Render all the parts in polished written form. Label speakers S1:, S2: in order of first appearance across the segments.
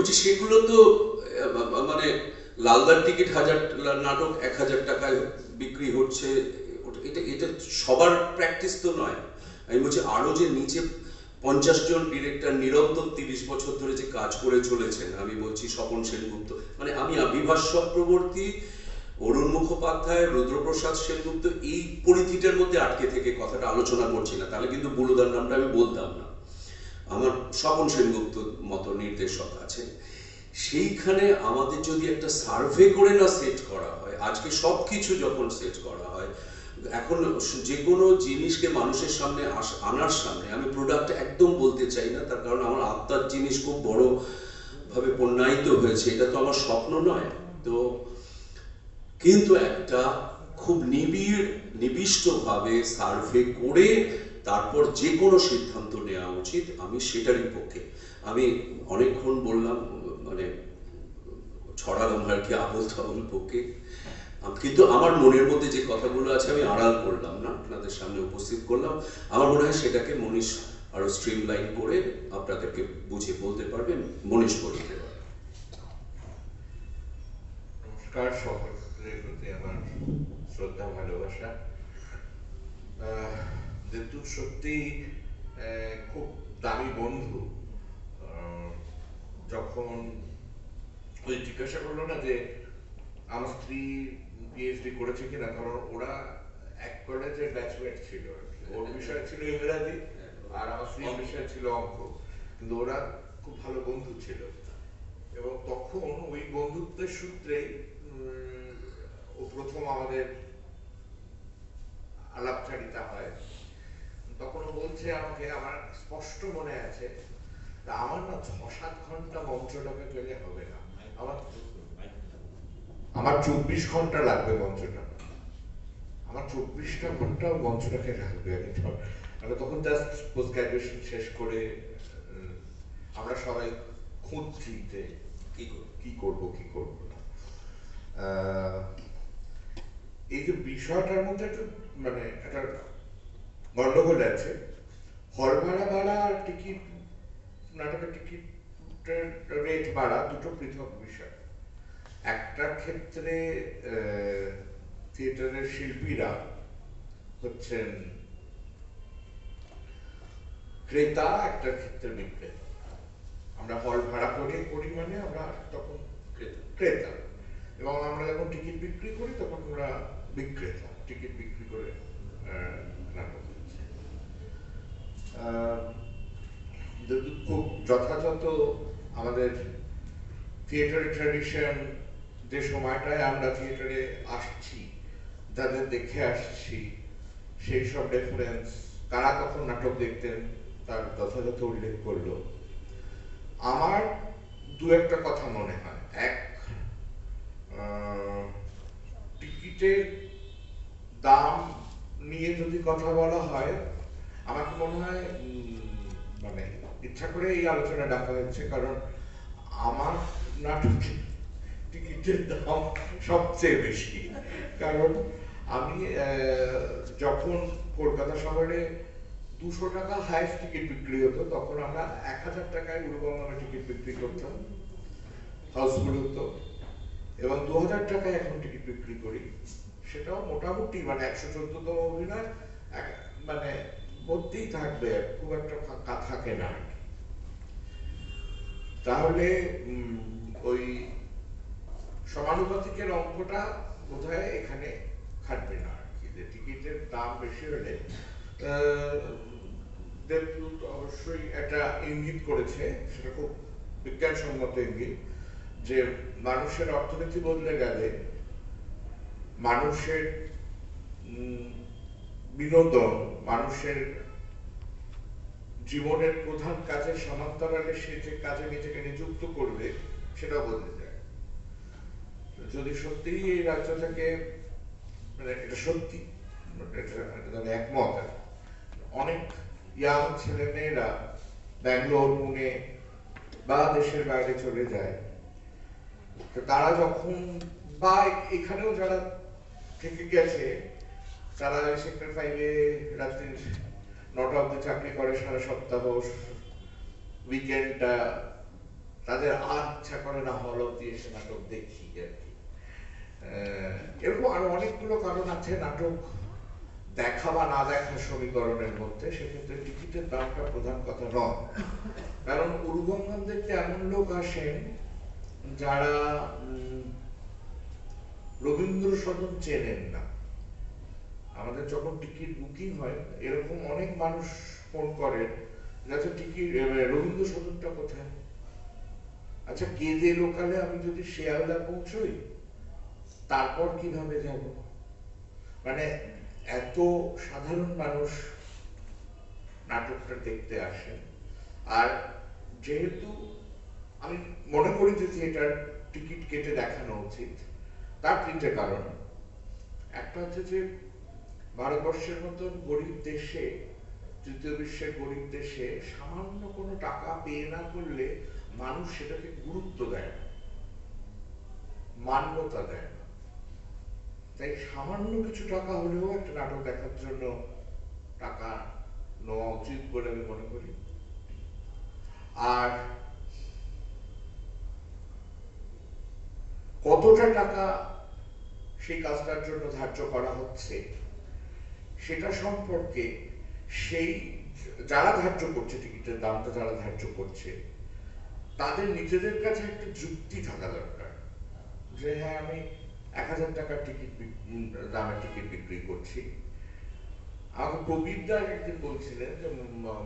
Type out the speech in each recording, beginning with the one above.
S1: বলছি সেগুলো তো মানে লালদার টিকিট 1000 নাটক 1000 টাকায় বিক্রি হচ্ছে, এটা এটা সবার প্র্যাকটিস তো নয়। আমি বলছি আরো যে নিচে 50 জন ডিরেক্টর নিরন্তর 30 বছর ধরে যে কাজ করে চলেছেন, আমি বলছি স্বপন সেনগুপ্ত, মানে আমি বিভাস চক্রবর্তী, অরুণ মুখোপাধ্যায়, রুদ্রপ্রসাদ সেনগুপ্ত এই পরিধিটার মধ্যে আটকে থেকে কথাটা আলোচনা করছি না, তাহলে কিন্তু বুলুদার নামটা আমি বলতাম না। আমার স্বপন সেনগুপ্ত মতো নির্দেশক আছে, সেইখানে আমাদের যদি একটা সার্ভে করে না সেট করা হয়, আজকে সব কিছু যখন সেট করা হয়, এখন যে কোনো জিনিসকে মানুষের সামনে আনার সামনে, আমি প্রোডাক্ট একদম বলতে চাই না, তার কারণ আমার আত্মার জিনিস খুব বড় ভাবে পণ্যায়িত হয়েছে, এটা তো আমার স্বপ্ন নয়। তো কিন্তু একটা খুব নিবিষ্টভাবে সার্ভে করে তারপর যে কোনো সিদ্ধান্ত নেওয়া উচিত, আমি সেটারই পক্ষে। আমি অনেকক্ষণ বললাম, মানে ছড়ালাম আর কি আবল তাবল পক্ষে, কিন্তু আমার মনের মধ্যে যে কথাগুলো আছে আমি আড়াল করলাম না, আপনাদের সামনে উপস্থিত করলাম। আমার মনে হয় সেটাকে মনীষ আরো স্ট্রিমলাইন করে আপনাদেরকে বুঝিয়ে বলতে পারবেন, মনীষ বলতে পারবে।
S2: নমস্কার, সকলের প্রতি আমার শ্রদ্ধা ভালোবাসা। যেহেতু সত্যি খুব দামি বন্ধু, যখন ওই জিজ্ঞাসা করলো না যে আমার স্ত্রী পিএইচডি করেছে কিনা, কারণ ওরা এক কলেজের ব্যাচমেট ছিল, ওর বিষয় ছিল ইংরাজি আর আমার স্ত্রীর বিষয় ছিল অঙ্ক, কিন্তু ওরা খুব ভালো বন্ধু ছিল। এবং তখন ওই বন্ধুত্বের সূত্রেই ও প্রথম আমাদের আলাপচারিতা হয়। তখন ও বলছে আমাকে, আমার স্পষ্ট মনে আছে, আমার না 6-7 ঘন্টা মঞ্চটাকে পেলে হবে না, আমার 24 ঘন্টা লাগবে মঞ্চটা, আমার 24টা ঘন্টা মঞ্চটাকে রাখবে। আমি তখন জাস্ট পোস্ট গ্রাজুয়েশন শেষ করে আমরা সবাই খুঁজছি যে কি করব না। এই যে বিষয়টার মধ্যে একটা মানে একটা গন্ডগোল আছে। হল ভাড়া বাড়া আর টিকিট, নাটকের টিকিটের রেট বাড়া দুটো পৃথক বিষয়। একটা ক্ষেত্রে থিয়েটারের শিল্পীরা হচ্ছেন ক্রেতা, একটা ক্ষেত্রে বিক্রেতা। আমরা হল ভাড়া করে করি মানে আমরা তখন ক্রেতা, এবং আমরা যখন টিকিট বিক্রি করি তখন আমরা বিক্রেতা, টিকিট বিক্রি করে নাটক হচ্ছে। খুব যথাযথ আমাদের থিয়েটারের ট্র্যাডিশন, যে সময়টায় আমরা থিয়েটারে আসছি, যাদের দেখে আসছি, সেই সব রেফারেন্স, কারা কখন নাটক দেখতেন তার যথাযথ উল্লেখ করলো। আমার দু একটা কথা মনে হয়। এক, টিকিটের দাম নিয়ে যদি কথা বলা হয়, আমার মনে হয় মানে ইচ্ছা করে এই আলোচনা ডাকা হচ্ছে, কারণ আমার নাটকে টিকিটের দাম সবচেয়ে বেশি। কারণ আমি যখন কলকাতা শহরে 200 টাকা হাইস্ট টিকিট বিক্রি হতো, তখন আমরা 1000 টাকায় উড়বঙ্গমে টিকিট বিক্রি করতাম হাউসফুল হতো, এবং 2000 টাকায় এখন টিকিট বিক্রি করি। সেটাও মোটামুটি মানে 114তম অভিনয় মানে ভর্তিই থাকবে, খুব একটা ফাঁকা থাকে না। তাহলে ওই সমানুপাতিকের অঙ্কটা বোধহয় এখানে খাটবে না আর কি, যে টিকিটের দাম বেশি হলে দেবদূত অবশ্যই একটা ইঙ্গিত করেছে, সেটা খুব বিজ্ঞানসম্মত ইঙ্গিত, যে মানুষের অর্থনীতি বদলে গেলে মানুষের বিনোদন, মানুষের জীবনের প্রধান কাজের সমান্তরালে সে যে কাজে নিজেকে নিযুক্ত করবে সেটাও বদলে যায়। যদি সত্যি এই রাজ্য থেকে, মানে এটা সত্যি, এটা একমত, অনেক ইয়াং ছেলে মেয়েরা ব্যাঙ্গালোর, পুনে বা দেশের বাইরে চলে যায়, তো তারা যখন, বা এখানেও যারা থেকে গেছে, তারা সেক্টর 5-এ রাত্রির 9টা অবধি চাকরি করে, সারা সপ্তাহ উইকেন্ডটা তাদের আর ইচ্ছা করে না হল অব্দি এসে নাটক দেখি আর কি। এরকম আরো অনেকগুলো কারণ আছে নাটক দেখা বা না দেখার সমীকরণের মধ্যে। সেক্ষেত্রে টিকিটের দামটা প্রধান কথা নয়, কারণ উরুগঙ্গম দেখতে এমন লোক আসেন যারা রবীন্দ্র সদন চেনেন না। আমাদের যখন টিকিট বুকিং হয় এরকম অনেক মানুষ ফোন করেন, আচ্ছা টিকিট রবীন্দ্র সদনটা কোথায়, আচ্ছা কেদে লোকালে আমি যদি শিয়ালদা পৌঁছই তারপর কিভাবে যাব। মানে এত সাধারণ মানুষ নাটকটা দেখতে আসেন। আর যেহেতু আমি মনে করি যে থিয়েটার টিকিট কেটে দেখানো উচিত, তার তিনটে কারণ। একটা হচ্ছে যে ভারতবর্ষের মতন গরিব দেশে, তৃতীয় বিশ্বের গরিব দেশে সামান্য কোনো টাকা পেয়ে না করলে মানুষ সেটাকে গুরুত্ব দেয় না, মান্যতা দেয় না। তাই সামান্য কিছু টাকা হলেও একটা নাটক দেখার জন্য টাকা নেওয়া উচিত বলে আমি মনে করি। আর কতটা টাকা সেই কাজটার জন্য ধার্য করা হচ্ছে সেটা সম্পর্কে সেই যারা ধার্য করছে, টিকিটের দামটা যারা ধার্য করছে, তাদের নিজেদের কাছে একটা যুক্তি থাকা দরকার যে হ্যাঁ আমি 1000 টাকার টিকিট দামের টিকিট বিক্রি করছি। আমাকে প্রবীর দা একদিন বলছিলেন যে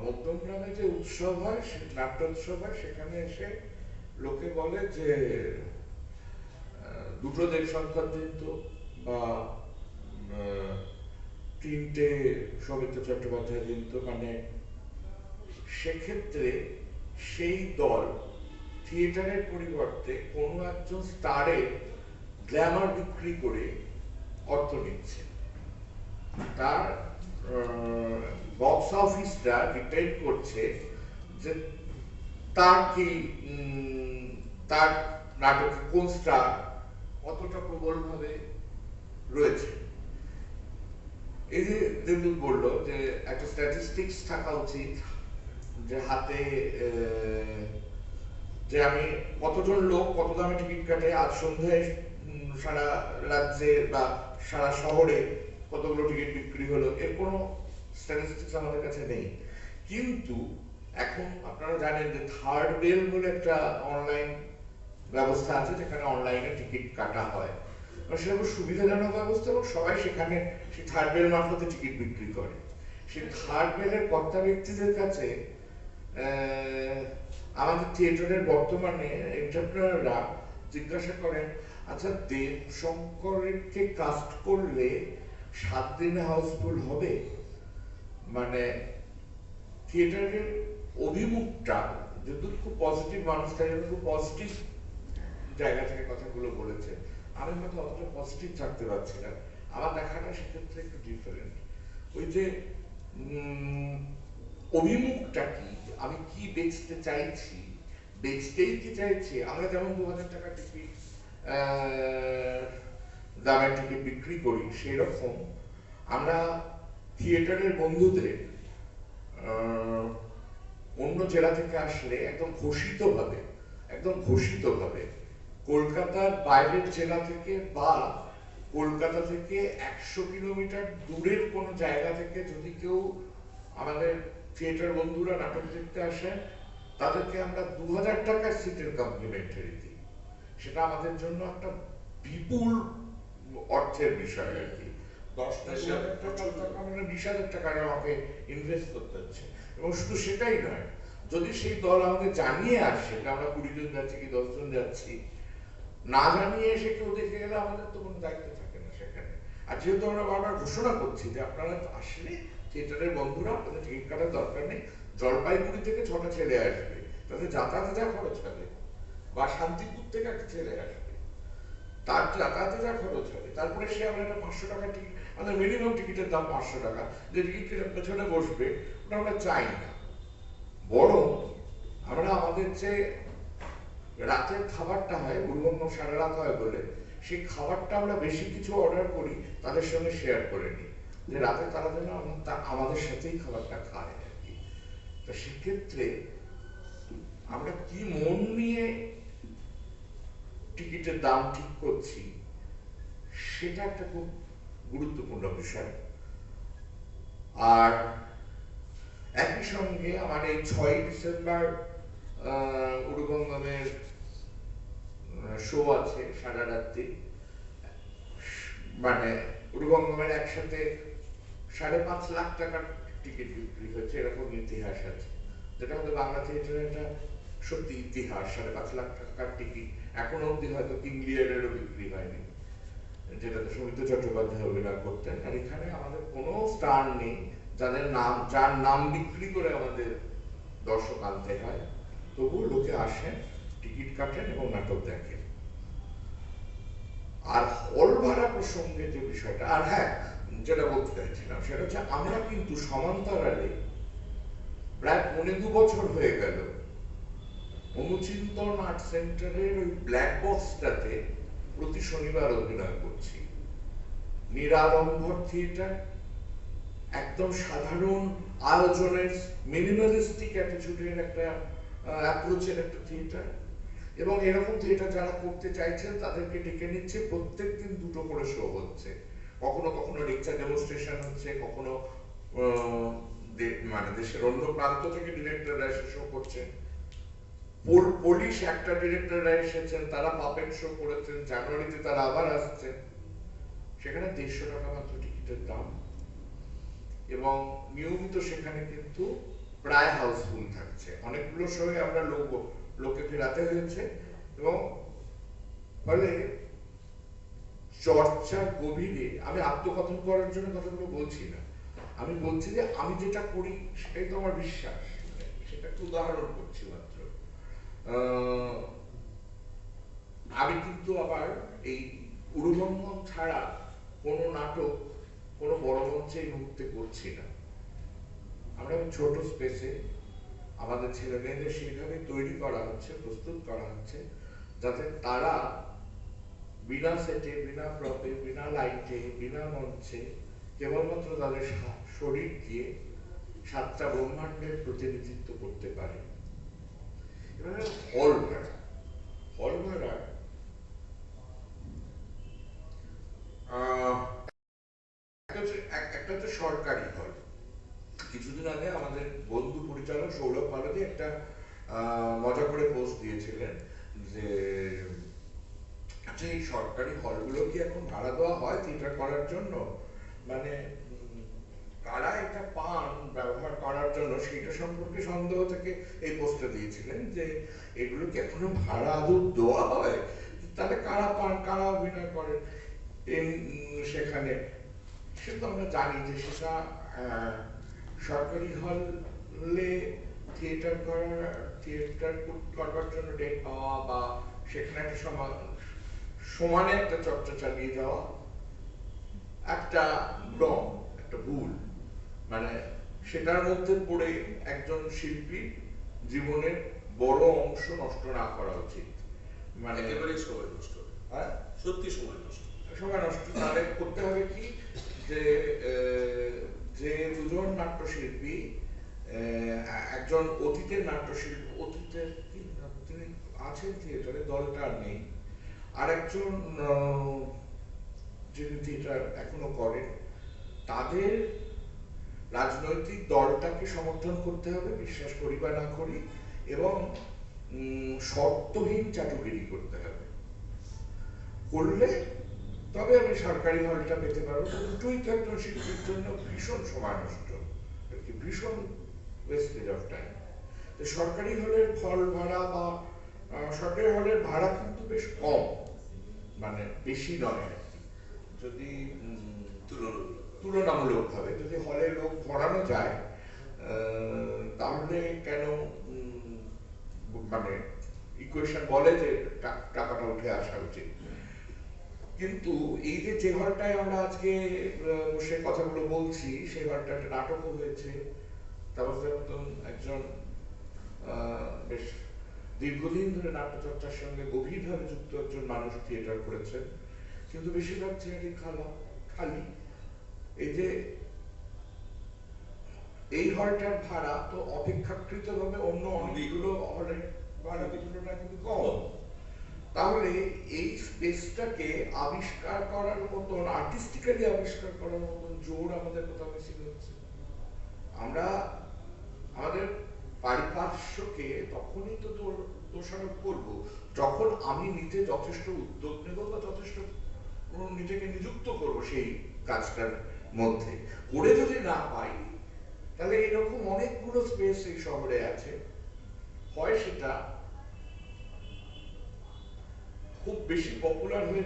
S2: মধ্যমগ্রামে যে উৎসব হয়, নাট্য উৎসব হয়, সেখানে এসে লোকে বলে যে দুটো দেব সংখ্যার জয়ন্ত বা তিনটে সৌমিত্র চট্টোপাধ্যায় জয়ন্ত, মানে সেক্ষেত্রে সেই দল থিয়েটারের পরিবর্তে কোনো একজন স্টারের গ্ল্যামার বিক্রি করে অর্থ নিচ্ছে। তার বক্স অফিসটা ডিপেন্ড করছে যে তার কি তার নাটকে কোন স্টার কতটা প্রবলভাবে রয়েছে। এই যে দেবদূত বললো যে একটা স্ট্যাটিস্টিক্স থাকা উচিত, যে হাতে যে আমি কতজন লোক কত দামে টিকিট কাটে, আজ সন্ধ্যায় সারা রাজ্যে বা সারা শহরে কতগুলো টিকিট বিক্রি হলো, এর কোনো স্ট্যাটিস্টিক্স আমাদের কাছে নেই। কিন্তু এখন আপনারা জানেন যে থার্ড বেল বলে একটা অনলাইন ব্যবস্থা আছে, যেখানে অনলাইনে টিকিট কাটা হয়। সেরকম সুবিধাজনক ব্যবস্থা এবং সবাই সেখানে সেই থার্ড বেল মারফতে টিকিট বিক্রি করে। সেই থার্ড বেলের কর্তা ব্যক্তিদের কাছে আমাদের থিয়েটারের বর্তমানে এন্টারপ্রেনাররা জিজ্ঞাসা করেন, আচ্ছা দেব শঙ্করকে কাস্ট করলে 7 দিনে হাউসফুল হবে? মানে থিয়েটারের অভিমুখটা যেহেতু খুব পজিটিভ মানুষ, তাই খুব পজিটিভ জায়গা থেকে কথাগুলো বলেছে। আমি হয়তো অতটা পজিটিভ থাকতে পারছি না, আমার দেখাটা সেক্ষেত্রে একটু ডিফারেন্ট। ওই যে অভিমুখটা কি, আমি কি বেচতে চাইছি, বেচতেই কি চাইছি। আমরা যেমন 2000 টাকা টিকিট দামের টিকিট বিক্রি করি, সেই রকম আমরা থিয়েটারের বন্ধুদের অন্য জেলা থেকে আসলে একদম ঘোষিতভাবে কলকাতার বাইরের জেলা থেকে বা কলকাতা থেকে 100 কিলোমিটার দূরের কোনো জায়গা থেকে যদি কেউ আমাদের থিয়েটার বন্ধুরা নাটক দেখতে আসেন, তাদেরকে আমরা 2000 টাকার সিটের কমপ্লিমেন্টারি দিই। সেটা আমাদের জন্য একটা বিপুল অর্থের বিষয় আর কি। 10,000 টাকা 20,000 টাকা আমাকে ইনভেস্ট করতে হচ্ছে। এবং শুধু সেটাই নয়, যদি সেই দল আমাদের জানিয়ে আসে যে আমরা 20 জন যাচ্ছি কি 10 জন যাচ্ছি, না জানিয়ে এসে কেউ দেখে গেলে আমাদের তো কোনো দায়িত্ব থাকে না সেখানে। আর যেহেতু আমরা বারবার ঘোষণা করছি যে আপনারা আসলে থিয়েটারের বন্ধুরা আপনাদের টিকিট কাটার দরকার নেই, জলপাইগুড়ি থেকে 6টা ছেলে আসবে, তাদের যাতায়াতে যা খরচ হবে, বা শান্তিপুর থেকে একটা ছেলে আসবে, তার যাতায়াতে যা খরচ হবে, তারপরে সে আমরা একটা 500 টাকা টিকিট, আমাদের মিনিমাম টিকিটের দাম 500 টাকা, যে টিকিট পেছনে বসবে ওটা আমরা চাই না। বরং আমরা আমাদের যে রাতের খাবারটা হয়, উরুগঙ্গম সারা রাত হয় বলে, সেই খাবারটা আমরা বেশি কিছু অর্ডার করি, তাদের সঙ্গে শেয়ার করে নিই, যে রাতে তারা যেন আমাদের সাথেই খাবারটা খায় আর কি। তো সেক্ষেত্রে আমরা কি মন নিয়ে টিকিটের দাম ঠিক করছি, সেটা একটা খুব গুরুত্বপূর্ণ বিষয়। আর একই সঙ্গে আমার এই 6ই ডিসেম্বর উরুগঙ্গমের শো আছে সারা রাত্রি, মানে উরুগঙ্গমের একসাথে 5.5 লাখ টাকার টিকিট বিক্রি হয়েছে, এরকম ইতিহাস আছে, যেটা হয়তো বাংলা থিয়েটারের একটা সত্যি ইতিহাস। 5.5 লাখ টাকার টিকিট এখনো অব্দি হয়তো কিং লিয়ারেরও বিক্রি হয়নি, যেটাতে সৌমিত্র চট্টোপাধ্যায় অভিনয় করতেন। আর এখানে আমাদের কোনো স্টার নেই যার নাম বিক্রি করে আমাদের দর্শক আনতে হয়, তবুও লোকে আসেন, টিকিট কাটেন এবং নাটক দেখেন। আর হল ভাড়া প্রসঙ্গে যে বিষয়টা, আর হ্যাঁ যেটা বলতে চাইছিলাম সেটা হচ্ছে আমরা কিন্তু সমান্তরালে প্রায় 2.25 বছর হয়ে গেল অনুচিন্তন আর্ট সেন্টারের ওই ব্ল্যাক বক্সটাতে প্রতি শনিবার অভিনয় করছি। নিরাড়ম্বর থিয়েটার, একদম সাধারণ আয়োজনের মিনিমালিস্টিক অ্যাটিটিউডের একটা অ্যাপ্রোচের একটা থিয়েটার, এবং এরকম থিয়েটার যারা করতে চাইছেন তাদেরকে ডেকে নিচ্ছে। প্রত্যেকদিন 2টো করে শো হচ্ছে, কখনো কখনো লেকচার ডেমনস্ট্রেশন হচ্ছে, কখনো মানে দেশের অন্য প্রান্ত থেকে ডিরেক্টররা এসে শো করছেন। পুলিশ একটা ডিরেক্টররা এসেছেন, তারা পাপেট শো করেছেন, জানুয়ারিতে তারা আবার আসছেন। সেখানে 150 টাকা মাত্র টিকিটের দাম, এবং নিয়মিত সেখানে কিন্তু প্রায় হাউসফুল থাকছে। অনেকগুলো শোয়ে আমরা লোকে ফেরাতে হয়েছে, এবং ফলে চর্চার গভীরে আমি আত্মকথন করার জন্য কথাগুলো বলছি না, আমি বলছি যে আমি যেটা করি সেটাই তো আমার বিশ্বাস, সেটা একটু উদাহরণ করছি মাত্র। আমি কিন্তু আবার এই উরুগঙ্গম ছাড়া কোনো নাটক কোনো বড় মঞ্চে এই মুহূর্তে করছি না। আমরা ছোট স্পেসে আমাদের ছেলে মেয়েদের সেইভাবে তৈরি করা হচ্ছে, প্রস্তুত করা হচ্ছে, যাতে তারা বিনা সেটে, বিনা প্রপে, বিনা লাইটে, বিনা মঞ্চে কেবলমাত্র তাদের শরীর দিয়ে 7টা ব্রহ্মাণ্ডের প্রতিনিধিত্ব করতে পারে। এবারে হল ভাড়া একটা হচ্ছে সরকারি হল। কিছুদিন আগে আমাদের বন্ধু পরিচালক সৌরভ পালদি একটা মজা করে পোস্ট দিয়েছিলেন যে আচ্ছা এই সরকারি হলগুলো কি এখন ভাড়া দেওয়া হয় থিয়েটার করার জন্য, মানে কারা এটা পান ব্যবহার করার জন্য, সেইটা সম্পর্কে সন্দেহ থেকে এই পোস্টটা দিয়েছিলেন যে এগুলো কি এখনো ভাড়া আদৌ দেওয়া হয়, তাহলে কারা পান, কারা অভিনয় করেন সেখানে। সেটা আমরা জানি যে সেটা সরকারি হলে থিয়েটার করবার জন্য ডেট পাওয়া বা সেখানে একটা সমানে একটা চর্চা চালিয়ে যাওয়া একটা ভ্রম, একটা ভুল। মানে সেটার মধ্যে পড়ে একজন শিল্পীর জীবনের বড় অংশ নষ্ট না করা উচিত।
S1: মানে একেবারেই সময় নষ্ট,
S2: হ্যাঁ
S1: সত্যি সময় নষ্ট।
S2: তাহলে করতে হবে কি যে দুজন নাট্যশিল্পী, একজন অতীতের নাট্যশিল্পী, অতীতের তিনি আছেন থিয়েটারে, দলটা নেই, আর একজন যিনি থিয়েটার এখনো করেন, তাদের রাজনৈতিক দলটাকে সমর্থন করতে হবে, বিশ্বাস করি বা না করি, এবং শর্তহীন চাটুকারি করতে হবে। করলে তবে আমি সরকারি হলটা পেতে পারবো। দুটোই তো একজন শিল্পীর জন্য ভীষণ সময় নষ্ট, ভীষণ ওয়েস্টেজ অফ টাইম। সরকারি হলের হল ভাড়া বা সরকারি হলের ভাড়া কিন্তু বেশ কম, মানে বেশি নয় আর কি, যদি তুলনামূলক ভাবে যদি হলে লোক ভরানো যায় তাহলে কেন মানে ইকুয়েশন বলে যে টাকাটা উঠে আসা উচিত। কিন্তু এই যে হলটায় আমরা আজকে বসে কথাগুলো বলছি, সেই হলটা একটা নাটকও হয়েছে। তারপর একজন বেশ দীর্ঘদিন ধরে নাট্যচর্চার সঙ্গে গভীরভাবে যুক্ত একজন মানুষ থিয়েটার করেছেন, কিন্তু বেশিরভাগ থিয়েটারই খালি। এই যে এই হলটার ভাড়া তো অপেক্ষাকৃত ভাবে অন্য অনেকগুলো হলের ভাড়ার তুলনায় কিন্তু কম। তাহলে এই স্পেসটাকে আবিষ্কার করার মতন, আর্টিস্টিক্যালি আবিষ্কার করার মতন জোর আমাদের কোথাও বেশি হচ্ছে। আমরা আমাদের পারিপার্শ্বকে তখনই তো দোষারোপ করব যখন আমি নিজে যথেষ্ট উদ্যোগ নেব বা যথেষ্ট নিজেকে নিযুক্ত করব সেই কাজটার মধ্যে। করে যদি না পাই, তাহলে এরকম অনেকগুলো স্পেস এই শহরে আছে, হয় সেটা খুব বেশি পপুলার হয়ে